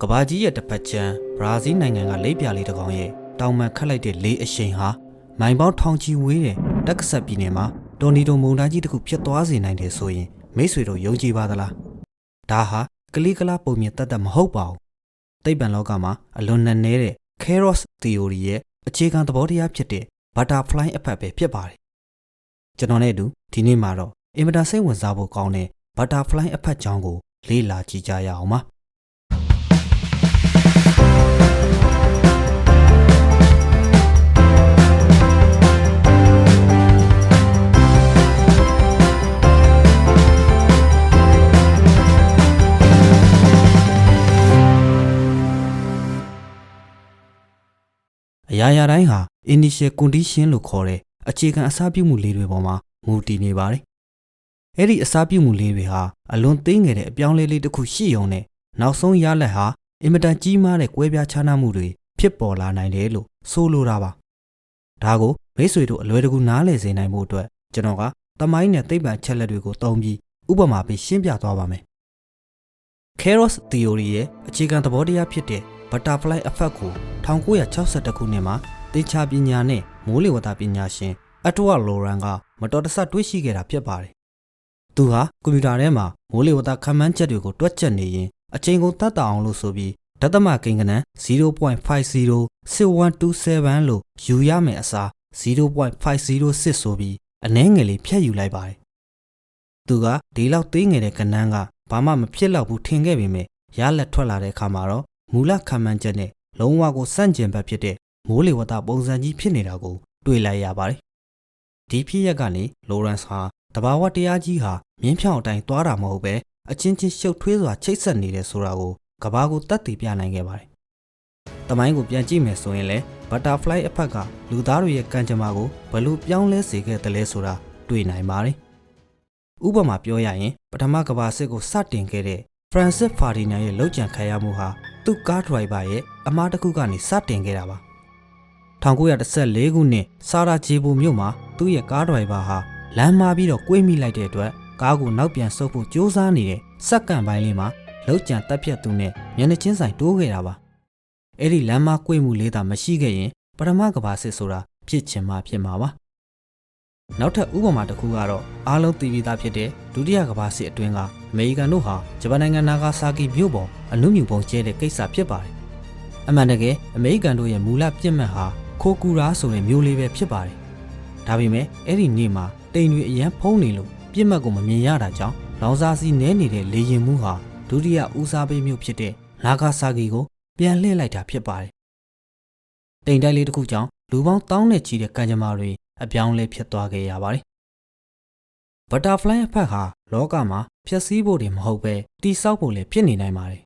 ကဘာကြီးရဲ့တစ်ဖက်ချမ်းဘရာဇီးနိုင်ငံကလိပ်ပြလေးတစ်ကောင်ရဲ့တောင်မှန်ခတ်လိုက်တဲ့လေအရှိန်ဟာမိုင်ပေါင်းထောင်ချီဝေးတဲ့တက္ကဆက်ပြည်နယ်မှာတော်နီတိုမုန်တိုင်းကြီးတစ်ခုဖြစ်သွားစေနိုင်တယ်ဆိုရင်မိတ်ဆွေတို့ယုံကြည်ပါသလားဒါဟာကလေးကလားပုံမြင်တတ်မဟုတ်ပါဘူးသိပ္ပံလောကမှာအလွန်နက်နဲတဲ့ Chaos Theory ရဲ့အခြေခံသဘောတရားဖြစ်တဲ့ Butterfly Effect ပဲဖြစ်ပါတယ်ကျွန်တော်နဲ့အတူဒီနေ့မှာတော့အင်မတန်စိတ်ဝင်စားဖို့ကောင်းတဲ့ Butterfly Effect ကြောင်းကိုလေ့လာကြည့်ကြရအောင်ပါအရာရာတိုင်းဟာ initial condition လို့ခေါ်တဲ့အခြေခံအစပြုမှုလေးတွေပေါ်မှာမူတည်နေပါတယ်။အဲ့ဒီအစပြုမှုလေးတွေဟာအလွန်သေးငယ်တဲ့အပြောင်းလဲလေးတစ်ခုရှိုံနဲ့နောက်ဆုံးရလဒ်ဟာအင်မတန်ကြီးမားတဲ့ကွဲပြားခြားနားမှုတွေဖြစ်ပေါ်လာနိုင်တယ်လို့ဆိုလိုတာပါ။ဒါကိုမိတ်ဆွေတို့အလွယ်တကူနားလည်စေနိုင်ဖို့အတွက်ကျွန်တော်ကသမိုင်းနဲ့သိပ္ပံချက်လက်တွေကိုသုံးပြီးဥပမာပေးရှင်းပြသွားပါမယ်။ Chaos Theory ရဲ့အခြေခံသဘောတရားဖြစ်တဲ့ Butterfly Effect ကို1962ခုနှစ်မှာသင်္ချာပညာနဲ့မိုးလေဝသပညာရှင်အတဝလိုရန်ကမတော်တဆတွေးရှိခဲ့တာဖြစ်ပါတယ်။သူဟာကွန်ပျူတာထဲမှာမိုးလေဝသခန့်မှန်းချက်တွေကိုတွက်ချက်နေရင်အချိန်ကိုတတ်တာအောင်လို့ဆိုပြီးဒသမကိန်းဂဏန်း 0.506127 လို့ယူရမယ်အစား 0.506 ဆိုပြီးအနည်းငယ်လေးဖြတ်ယူလိုက်ပါတယ်။သူကဒီလောက်သေးငယ်တဲ့ကဏန်းကဘာမှမဖြစ်တော့ဘူးထင်ခဲ့ပေမဲ့ရလက်ထွက်လာတဲ့အခါမှာတော့မူလခန့်မှန်းချက်နဲ့လုံးဝကိုစန့်ကျင်ဘက်ဖြစ်တဲ့မိုးလေဝသပုံစံကြီးဖြစ်နေတာကိုတွေ့လိုက်ရပါတယ်။ဒီဖြစ်ရပ်ကနေလိုရန့်စ်ဟာတဘာဝတရားကြီးဟာမြင်းဖြောင်းအတိုင်းသွားတာမဟုတ်ပဲအချင်းချင်းရှုပ်ထွေးစွာချိတ်ဆက်နေတယ်ဆိုတာကိုကဘာကိုတတ်သိပြနိုင်ခဲ့ပါတယ်။တမိုင်းကိုပြန်ကြည့်မယ်ဆိုရင်လည်း Butterfly Effect ကလူသားတွေရဲ့ကံကြမ္မာကိုဘယ်လိုပြောင်းလဲစေခဲ့တယ်လဲဆိုတာတွေ့နိုင်ပါတယ်။ဥပမာပြောရရင်ပထမကမ္ဘာစစ်ကိုစတင်ခဲ့တဲ့ Francis Ferdinand ရဲ့လုပ်ကြံခံရမှုဟာသူ့ကားဒရိုက်ဘာရဲ့အမှားတစ်ခုကနေစတင်ခဲ့တာပါ1914ခုနှစ်စာရာဂျေဘိုမြို့မှာသူ့ရဲ့ကားဒရိုက်ဘာဟာလမ်းမှားပြီးတော့ကွေးမိလိုက်တဲ့အတွက်ကားကိုနောက်ပြန်ဆုတ်ဖို့ကြိုးစားနေတဲ့စက္ကန့်ပိုင်းလေးမှာလုပ်ကြံတပ်ဖြတ်သူနဲ့မျက်နှာချင်းဆိုင်တိုးခဲ့တာပါအဲ့ဒီလမ်းမှားကွေးမှုလေးသာမရှိခဲ့ရင်ပထမကမ္ဘာစစ်ဆိုတာဖြစ်ချင်မှဖြစ်မှာပါနောက်ထပ်ဥပမာတစ်ခုကတော့အားလုံးသိပြီးသားဖြစ်တဲ့ဒုတိယကမ္ဘာစစ်အတွင်းကအမေရိကန်တို့ဟာဂျပန်နိုင်ငံနာဂါဆာကီမြို့ပေါ်အနုမြူပုံကျဲတဲ့ကိစ္စဖြစ်ပါတယ်။အမှန်တကယ်အမေရိကန်တို့ရဲ့မူလပြစ်မှတ်ဟာခိုကူရာဆိုတဲ့မြို့လေးပဲဖြစ်ပါတယ်။ဒါပေမဲ့အဲ့ဒီနေ့မှာတိမ်တွေအရန်ဖုံးနေလို့ပြစ်မှတ်ကိုမမြင်ရတာကြောင့်လောင်စာစီနဲနေတဲ့လေရင်မှုဟာဒုတိယဦးစားပေးမြို့ဖြစ်တဲ့နာဂါဆာကီကိုပြန်လှည့်လိုက်တာဖြစ်ပါတယ်။တိမ်တိုက်လေးတစ်ခုကြောင့်လူပေါင်းတောင်းနဲ့ချီတဲ့ကံကြမ္မာတွေအပြောင်းလဲဖြစ်သွားခဲ့ရပါတယ်။ Butterfly Effect ဟာလောကမှာဖျက်ဆီးဖို့တွေမဟုတ်ပဲတိဆောက်ဖို့လည်းဖြစ်နေနိုင်ပါတယ်။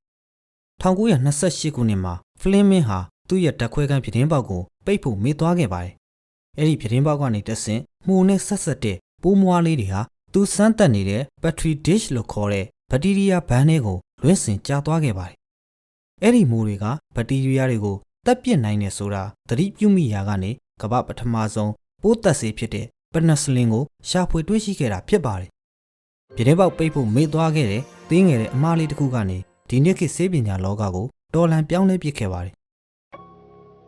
1928ခုနှစ်မှာ Fleming ဟာသူ့ရဲ့ဓာတ်ခွဲခန်းပြတင်းပေါက်ကိုပိတ်ဖို့မေ့သွားခဲ့ပါတယ်။အဲ့ဒီပြတင်းပေါက်ကနေတဆင့်မှုန်နဲ့ဆက်ဆက်တဲ့ပိုးမွားလေးတွေဟာသူစမ်းသပ်နေတဲ့ Petri dish လို့ခေါ်တဲ့ဘက်တီးရီးယားဘန်းတွေကိုလွင့်စင်ကျသွားခဲ့ပါတယ်။အဲ့ဒီမှုတွေကဘက်တီးရီးယားတွေကိုတပ်ပစ်နိုင်တယ်ဆိုတာသတိပြုမိရာကနေကမ္ဘာပထမဆုံးပိုးသက်ဆေးဖြစ်တဲ့ပနစလင်ကိုရှာဖွေတွေ့ရှိခဲ့တာဖြစ်ပါတယ်။ပြတင်းပေါက်ပိတ်ဖို့မေ့သွားခဲ့တဲ့သေးငယ်တဲ့အမားလေးတစ်ခုကနေဒီနေ့ခေတ်ဆေးပညာလောကကိုတော်လှန်ပြောင်းလဲပစ်ခဲ့ပါတယ်။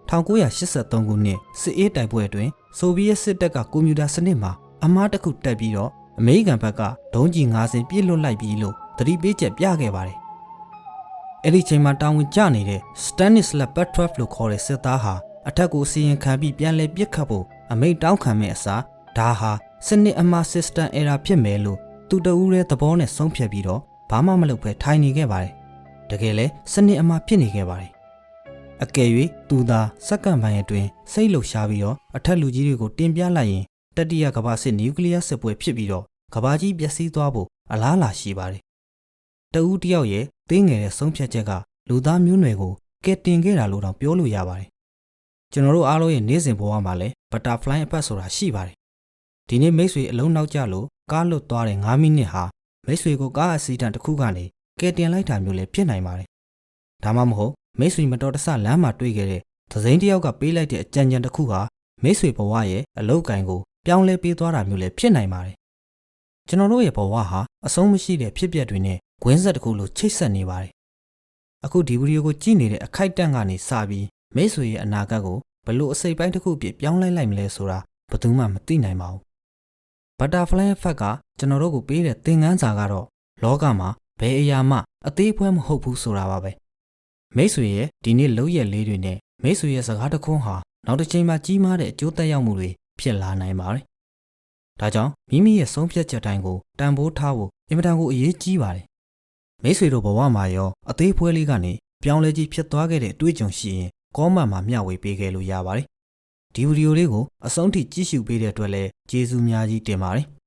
1983ခုနှစ်စစ်အေးတိုက်ပွဲအတွင်းဆိုဗီယက်စစ်တပ်ကကွန်ပျူတာစနစ်မှာအမားတစ်ခုတက်ပြီးတော့အမေရိကန်ဘက်ကဒုံးကျည်9စင်းပြစ်လွတ်လိုက်ပြီးလို့သတိပေးချက်ပြခဲ့ပါတယ်။အဲ့ဒီချိန်မှာတာဝန်ကျနေတဲ့ Stanislav Petrov လို့ခေါ်တဲ့စစ်သားဟာအထက်ကိုစီရင်ခံပြီးပြန်လဲပစ်ခတ်ဖို့အမိန့်တောင်းခံမဲ့အစားဒါဟာစနစ်အမှား system error ဖြစ်မယ်လို့သူတဦးရဲ့သဘောနဲ့ဆုံးဖြတ်ပြီးတော့ဘာမှမလုပ်ဘဲထိုင်နေခဲ့ပါတယ်။တကယ်လဲစနစ်အမှားဖြစ်နေခဲ့ပါတယ်။အကယ်၍သူသာစက္ကန့်ပိုင်းအတွင်းစိတ်လှုပ်ရှားပြီးတော့အထက်လူကြီးတွေကိုတင်ပြလိုက်ရင်တတိယကမ္ဘာစစ်နျူကလ িয়ার စစ်ပွဲဖြစ်ပြီးတော့ကမ္ဘာကြီးပျက်စီးသွားဖို့အလားအလာရှိပါတယ်။တဦးတယောက်ရဲ့သေးငယ်တဲ့ဆုံးဖြတ်ချက်ကလူသားမျိုးနွယ်ကိုကယ်တင်ခဲ့တာလို့တော့ပြောလို့ရပါတယ်။ကျွန်တော်တို့အားလုံးရဲ့နေ့စဉ်ဘဝမှာလည်း Butterfly Effect ဆိုတာရှိပါတယ်။ဒီနေ့မိတ်ဆွေအလုံးနောက်ကျလို့ကားလွတ်သွားတဲ့9မိနစ်ဟာမိတ်ဆွေကိုကားအက်ဆီဒန့်တစ်ခုကနေကယ်တင်လိုက်တာမျိုးလည်းဖြစ်နိုင်ပါတယ်။ဒါမှမဟုတ်မိတ်ဆွေမတော်တဆလမ်းမှာတွေ့ခဲ့တဲ့သစိမ်းတစ်ယောက်ကပေးလိုက်တဲ့အကြံဉာဏ်တစ်ခုဟာမိတ်ဆွေဘဝရဲ့အလောက်ကိုင်ကိုပြောင်းလဲပေးသွားတာမျိုးလည်းဖြစ်နိုင်ပါတယ်။ကျွန်တော်တို့ရဲ့ဘဝဟာအဆုံးမရှိတဲ့ဖြစ်ပျက်တွေနဲ့ဂွင်းဆက်တစ်ခုလိုချိတ်ဆက်နေပါတယ် အခုဒီဗီဒီယိုကိုကြည့်နေတဲ့အခိုက်အတန့်ကနေစပြီးမိတ်ဆွေရဲ့အနာဂတ်ကိုဘယ်လိုအစိပ်ပိုင်းတစ်ခုအဖြစ်ပြောင်းလဲလိုက်မလဲဆိုတာဘယ်သူမှမသိနိုင်ပါဘူး။ Butterfly Effect ကကျွန်တော်တို့ကိုပေးတဲ့သင်ခန်းစာကတော့လောကမှာဘယ်အရာမှအသေးအဖွဲမဟုတ်ဘူးဆိုတာပါပဲ။မိတ်ဆွေရဲ့ဒီနေ့လုပ်ရက်လေးတွေနဲ့မိတ်ဆွေရဲ့စကားတခွန်းဟာနောက်တစ်ချိန်မှာကြီးမားတဲ့အကျိုးသက်ရောက်မှုတွေဖြစ်လာနိုင်ပါတယ်။ဒါကြောင့်မိမိရဲ့ဆုံးဖြတ်ချက်တိုင်းကိုတန်ဖိုးထားဖို့အင်မတန်ကိုအရေးကြီးပါတယ်။မိတ်ဆွေတို့ဘဝမှာရောအသေးအဖွဲလေးကနေပြောင်းလဲကြီးဖြစ်သွားခဲ့တဲ့အတွေ့အကြုံရှိရင်ကောမန့်မှာမျှဝေပေးခဲ့လို့ရပါတယ်။ဒီဗီဒီယိုလေးကိုအဆုံးထိကြည့်ရှုပေးတဲ့အတွက်လည်းကျေးဇူးများကြီးတင်ပါတယ်။